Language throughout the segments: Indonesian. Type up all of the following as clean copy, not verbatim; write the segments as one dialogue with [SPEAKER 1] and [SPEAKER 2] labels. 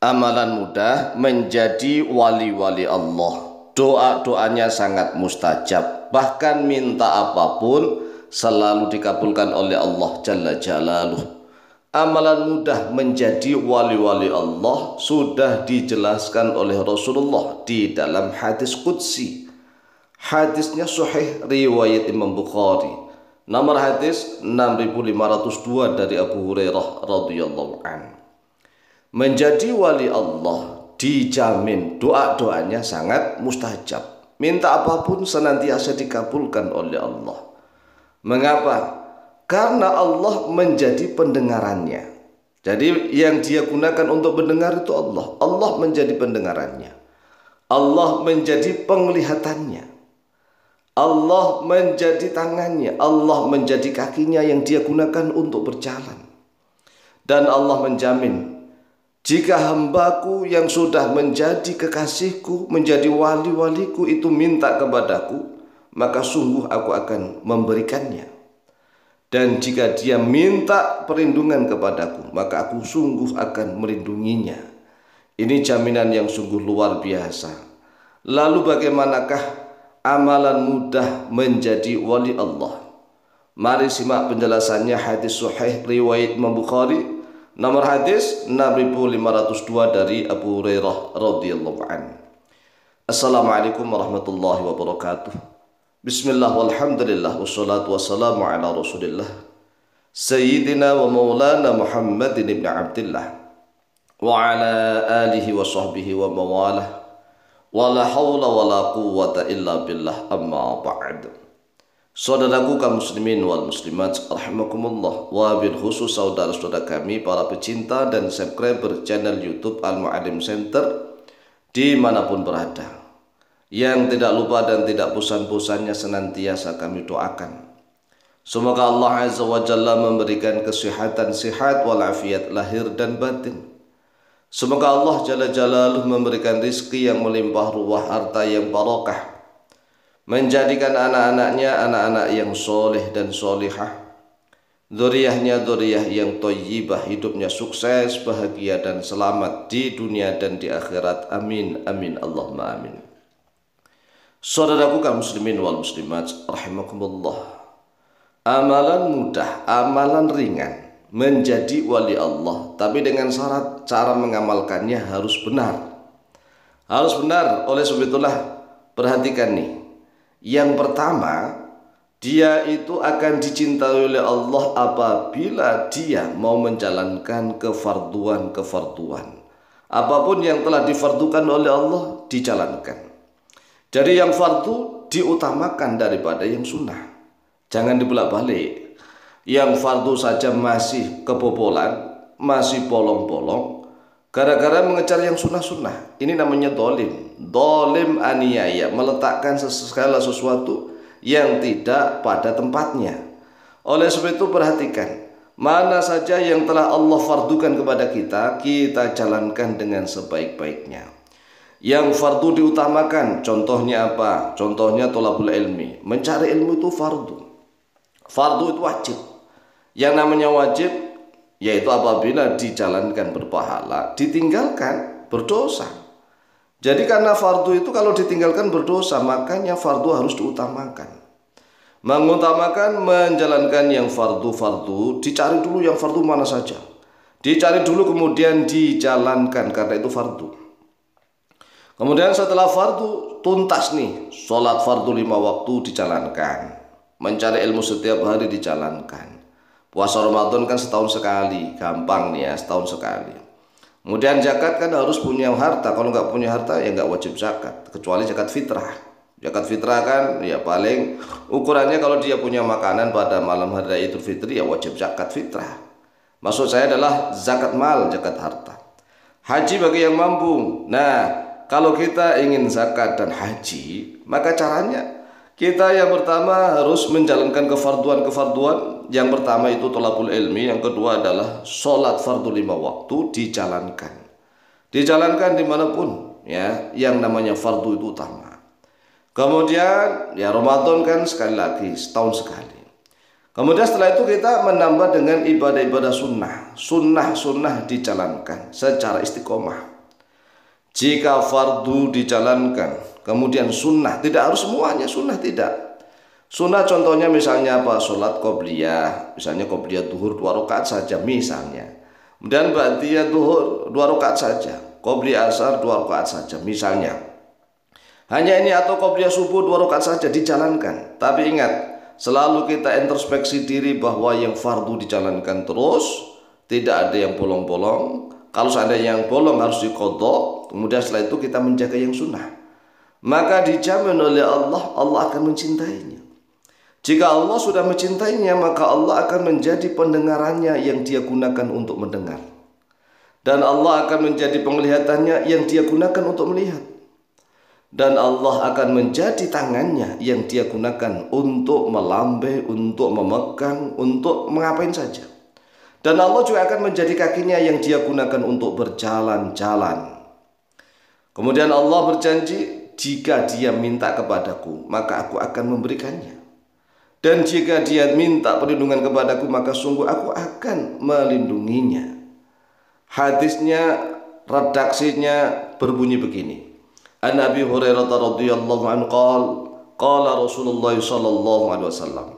[SPEAKER 1] Amalan mudah menjadi wali-wali Allah. Doa-doanya sangat mustajab. Bahkan minta apapun selalu dikabulkan oleh Allah Jalla Jalaluh. Amalan mudah menjadi wali-wali Allah sudah dijelaskan oleh Rasulullah di dalam hadis qudsi. Hadisnya sahih riwayat Imam Bukhari. Nomor hadis 6502 dari Abu Hurairah radhiyallahu anhu. Menjadi wali Allah dijamin doa-doanya sangat mustajab. Minta apapun senantiasa dikabulkan oleh Allah. Mengapa? Karena Allah menjadi pendengarannya. Jadi yang dia gunakan untuk mendengar itu Allah. Allah menjadi pendengarannya. Allah menjadi penglihatannya. Allah menjadi tangannya. Allah menjadi kakinya yang dia gunakan untuk berjalan. Dan Allah menjamin, jika hambaku yang sudah menjadi kekasihku, menjadi wali-waliku itu minta kepadaku, maka sungguh aku akan memberikannya. Dan jika dia minta perlindungan kepadaku, maka aku sungguh akan melindunginya. Ini jaminan yang sungguh luar biasa. Lalu bagaimanakah amalan mudah menjadi wali Allah? Mari simak penjelasannya hadis sahih riwayat Imam Bukhari. Nomor hadis 6502 dari Abu Hurairah radhiyallahu anhu. Assalamualaikum warahmatullahi wabarakatuh. Bismillah walhamdulillah wassalatu wassalamu ala Rasulillah Sayyidina wa maulana Muhammadin ibn Abdillah wa ala alihi wa sahbihi wa mawalah wa la hawla wa la quwwata illa billah amma ba'd. Saudaraku kaum muslimin wal muslimat rahimakumullah, wabil khusus saudara-saudara kami para pecinta dan subscriber channel YouTube Al-Mu'allim Center dimanapun berada, yang tidak lupa dan tidak bosan-bosannya senantiasa kami doakan, semoga Allah Azza wa Jalla memberikan kesehatan sehat walafiat lahir dan batin. Semoga Allah Jalla Jalaluh memberikan rizki yang melimpah ruah, harta yang barokah, menjadikan anak-anaknya anak-anak yang soleh dan solihah, dzurriyyahnya dzurriyyah yang thayyibah, hidupnya sukses, bahagia dan selamat di dunia dan di akhirat. Amin amin Allahumma amin. Saudaraku kaum muslimin wal muslimat rahimakumullah, amalan mudah, amalan ringan menjadi wali Allah, tapi dengan syarat cara mengamalkannya harus benar. Harus benar. Oleh sebab itulah perhatikan nih. Yang pertama, dia itu akan dicintai oleh Allah apabila dia mau menjalankan kefarduan-kefarduan. Apapun yang telah difardukan oleh Allah dijalankan. Jadi yang fardu diutamakan daripada yang sunnah. Jangan dibelak-balik. Yang fardu saja masih kebobolan, masih bolong-bolong, gara-gara mengejar yang sunnah-sunnah. Ini namanya dolim. Dolim aniaya, meletakkan segala sesuatu yang tidak pada tempatnya. Oleh sebab itu perhatikan, mana saja yang telah Allah fardukan kepada kita, kita jalankan dengan sebaik-baiknya. Yang fardu diutamakan, contohnya apa? Contohnya thalabul ilmi. Mencari ilmu itu fardu. Fardu itu wajib. Yang namanya wajib yaitu apabila dijalankan berpahala, ditinggalkan berdosa. Jadi karena fardu itu kalau ditinggalkan berdosa, makanya fardu harus diutamakan. Mengutamakan menjalankan yang fardu-fardu, dicari dulu yang fardu mana saja. Dicari dulu kemudian dijalankan karena itu fardu. Kemudian setelah fardu tuntas nih, sholat fardu 5 waktu dijalankan. Mencari ilmu setiap hari dijalankan. Puasa Ramadan kan setahun sekali, gampang nih ya, setahun sekali. Kemudian zakat kan harus punya harta, kalau nggak punya harta ya nggak wajib zakat, kecuali zakat fitrah. Zakat fitrah kan ya paling ukurannya kalau dia punya makanan pada malam hari Idul Fitri ya wajib zakat fitrah. Maksud saya adalah zakat mal, zakat harta. Haji bagi yang mampu. Nah, kalau kita ingin zakat dan haji, maka caranya kita yang pertama harus menjalankan kefarduan-kefarduan. Yang pertama itu thalabul ilmi, yang kedua adalah sholat fardu 5 waktu dijalankan. Dijalankan dimanapun ya, yang namanya fardu itu utama. Kemudian ya Ramadan kan sekali lagi, setahun sekali. Kemudian setelah itu kita menambah dengan ibadah-ibadah sunnah. Sunnah-sunnah dijalankan secara istiqomah. Jika fardu dijalankan, kemudian sunnah, tidak harus semuanya sunnah, tidak. Sunnah contohnya misalnya apa? Sholat qobliyah, misalnya qobliyah duhur 2 rakaat saja misalnya. Kemudian ba'diyah duhur 2 rakaat saja, qobliyah asar 2 rakaat saja misalnya. Hanya ini atau qobliyah subuh 2 rakaat saja dijalankan. Tapi ingat, selalu kita introspeksi diri bahwa yang fardu dijalankan terus, tidak ada yang bolong-bolong. Kalau seandainya yang bolong harus diqadha, kemudian setelah itu kita menjaga yang sunnah. Maka dijamin oleh Allah, Allah akan mencintainya. Jika Allah sudah mencintainya, maka Allah akan menjadi pendengarannya yang dia gunakan untuk mendengar. Dan Allah akan menjadi penglihatannya yang dia gunakan untuk melihat. Dan Allah akan menjadi tangannya yang dia gunakan untuk melambai, untuk memegang, untuk mengapain saja. Dan Allah juga akan menjadi kakinya yang dia gunakan untuk berjalan-jalan. Kemudian Allah berjanji, jika dia minta kepadaku, maka aku akan memberikannya. Dan jika dia minta perlindungan kepadaku, maka sungguh aku akan melindunginya. Hadisnya, redaksinya berbunyi begini. An Abi Hurairah radhiyallahu anhu qala Rasulullah sallallahu alaihi wasallam.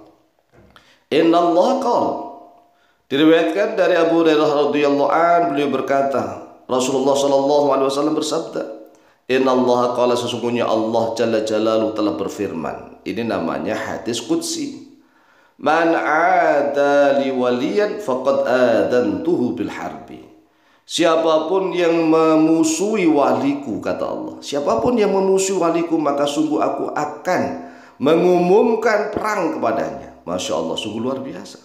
[SPEAKER 1] Inna Allah qala. Diriwayatkan dari Abu Hurairah radhiyallahu anhu, beliau berkata, Rasulullah sallallahu alaihi wasallam bersabda, Inna Allah qala, sesungguhnya Allah Jalla Jalaluhu telah berfirman. Ini namanya hadis qudsi. Man ada li waliyan faqad adantuhu bil harbi. Siapapun yang memusuhi waliku, kata Allah, siapapun yang memusuhi waliku, maka sungguh aku akan mengumumkan perang kepadanya. Masya Allah, sungguh luar biasa.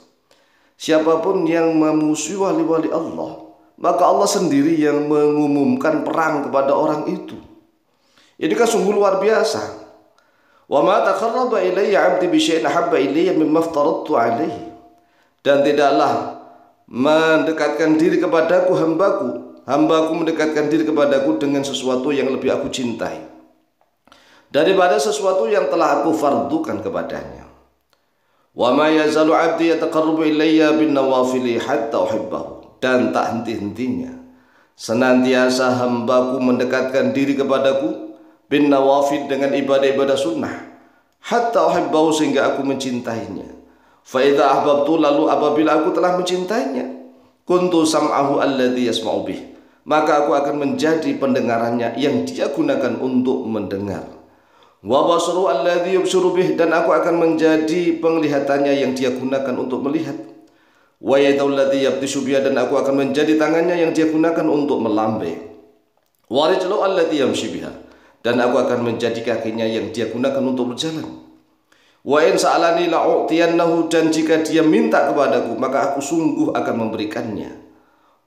[SPEAKER 1] Siapapun yang memusuhi wali-wali Allah, maka Allah sendiri yang mengumumkan perang kepada orang itu. Ini kan sungguh luar biasa. Wa ma taqarraba ilayya 'abdi bi syai'in ahabba ilayya mimma aftaradtu 'alaihi. Dan tidaklah mendekatkan diri kepadaku hambaku mendekatkan diri kepadaku dengan sesuatu yang lebih aku cintai daripada sesuatu yang telah aku fardukan kepadanya. Wa ma yazalu 'abdi yataqarrabu ilayya bin nawafili hatta uhibbahu. Dan tak henti-hentinya senantiasa hambaku mendekatkan diri kepadaku bin nawafil, dengan ibadah-ibadah sunnah, hatta uhibbahu, sehingga aku mencintainya. Fa idza ahbabtu, lalu apabila aku telah mencintainya, kuntu sam'ahu alladhi yasma'u bih, maka aku akan menjadi pendengarannya yang dia gunakan untuk mendengar. Wa basru alladhi yubsiru bih, dan aku akan menjadi penglihatannya yang dia gunakan untuk melihat. Wa yadahu alladhi yabtishu biha, dan aku akan menjadi tangannya yang dia gunakan untuk melambai. Wa rijluhu alladhi yamshi biha, dan aku akan menjadi kakinya yang dia gunakan untuk berjalan. Wa in sa'alani la'u'tiyannahu, dan jika dia minta kepadaku, maka aku sungguh akan memberikannya.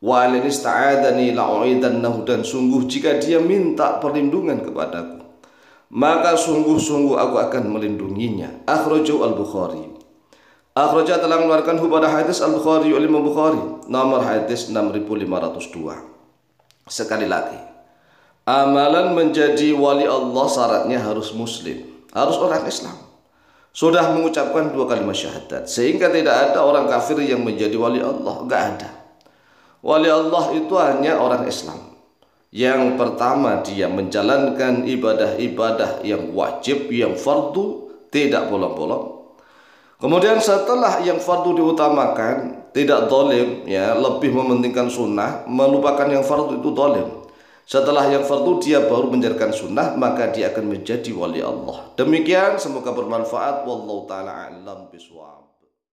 [SPEAKER 1] Wa in ista'adani la'u'idannahu, dan sungguh jika dia minta perlindungan kepadaku, maka sungguh-sungguh aku akan melindunginya. Akhrajahu al-Bukhari. Akhraja telah mengeluarkan pada hadis al-Bukhari oleh Imam Bukhari, nomor hadis 6502. Sekali lagi, amalan menjadi wali Allah syaratnya harus muslim, harus orang Islam, sudah mengucapkan 2 kalimat syahadat, sehingga tidak ada orang kafir yang menjadi wali Allah. Enggak ada. Wali Allah itu hanya orang Islam. Yang pertama, dia menjalankan ibadah-ibadah yang wajib, yang fardu, tidak bolong-bolong. Kemudian setelah yang fardu diutamakan, tidak dolim, ya, lebih mementingkan sunnah, melupakan yang fardu, itu dolim. Setelah yang fardu dia baru menjalankan sunnah, maka dia akan menjadi wali Allah. Demikian, semoga bermanfaat. Wallahu ta'ala a'lam bishawab.